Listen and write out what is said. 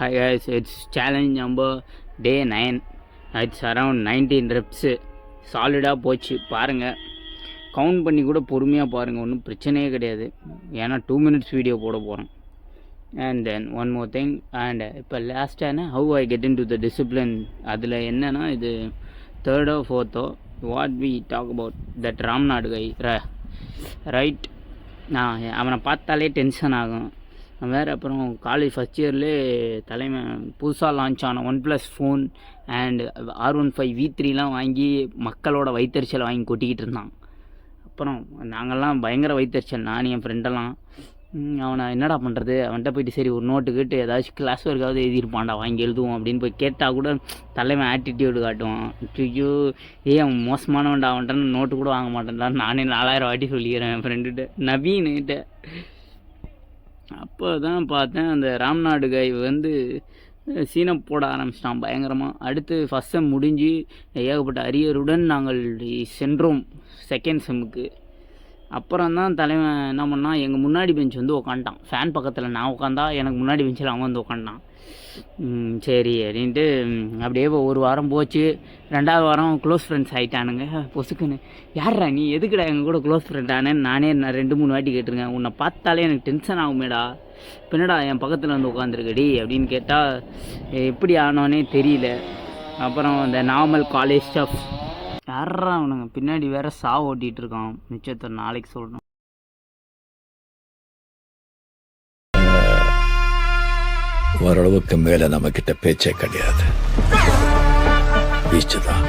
Hi guys, it's challenge number day 9. It's around 19 reps. சாலிடாக போச்சு பாருங்கள். கவுண்ட் பண்ணி கூட பொறுமையாக பாருங்கள், ஒன்றும் பிரச்சனையே கிடையாது. ஏன்னா 2 minutes வீடியோ போட போகிறோம். And then one more thing, and இப்போ லாஸ்ட்டான how I get in to the discipline, அதில் என்னென்னா இது 3rd or 4th what we talk about that Ramnad guy right. நான் அவனை பார்த்தாலே டென்ஷன் ஆகும். வேறு அப்புறம் காலேஜ் ஃபஸ்ட் இயர்லேயே தலைமை புதுசாக லான்ச் ஆன OnePlus ஃபோன் அண்ட் R15 V3லாம் வாங்கி மக்களோட வைத்தறிச்சலை வாங்கி கொட்டிக்கிட்டு இருந்தான். அப்புறம் நாங்கள்லாம் பயங்கர வைத்தறிச்சல், நான் என் ஃப்ரெண்டெல்லாம். அவனை என்னடா பண்ணுறது, அவன்கிட்ட போயிட்டு சரி ஒரு நோட்டு கேட்டு ஏதாச்சும் கிளாஸ் ஒர்க்காவது எழுதியிருப்பான்டா, வாங்கி எழுதுவோம் அப்படின்னு போய் கேட்டால் கூட தலைமை ஆட்டிடியூடு காட்டுவான். ஐயோ அவன் மோசமானவன்டா, அவன்கிட்ட நோட்டு கூட வாங்க மாட்டேன்டா. நானே 4000 வாட்டி சொல்லிக்கிறேன் என் ஃப்ரெண்டுகிட்ட, நவீன்கிட்ட. அப்போ தான் பார்த்தேன் அந்த ராம்நாடு கை சீனை போட ஆரம்பிச்சிட்டான் பயங்கரமாக. அடுத்து ஃபஸ்ட் செம் முடிஞ்சு ஏகப்பட்ட அரியருடன் நாங்கள் சென்றோம் செகண்ட் செம்முக்கு. அப்புறம் தான் தலைவன் என்ன பண்ணால், எங்கள் முன்னாடி பெஞ்ச் உக்காண்டான். ஃபேன் பக்கத்தில் நான் உட்காந்தா எனக்கு முன்னாடி பெஞ்சில் அவன் உட்காண்டான். சரி அப்படின்ட்டு அப்படியே ஒரு வாரம் போச்சு. 2வது வாரம் க்ளோஸ் ஃப்ரெண்ட்ஸ் ஆகிட்டானுங்க பொசுக்குன்னு. யார்ரா நீ, எதுக்குடா எங்கள் கூட க்ளோஸ் ஃப்ரெண்ட் ஆனேன்னு நானே 2-3 வாட்டி கேட்டிருக்கேன். உன்னை பார்த்தாலே எனக்கு டென்ஷன் ஆகுமேடா, பின்னடா என் பக்கத்தில் உட்காந்துருக்கடி அப்படின்னு கேட்டால் எப்படி ஆனோன்னே தெரியல. அப்புறம் இந்த நார்மல் காலேஜ் ஸ்டாஃப் யாரா அவனுங்க பின்னாடி வேற ஓட்டிகிட்டு இருக்கான். மிச்சத்தை நாளைக்கு சொல்லணும். ஓரளவுக்கு மேல நம்ம கிட்ட பேச்சே கிடையாது. பீச்சு தான்.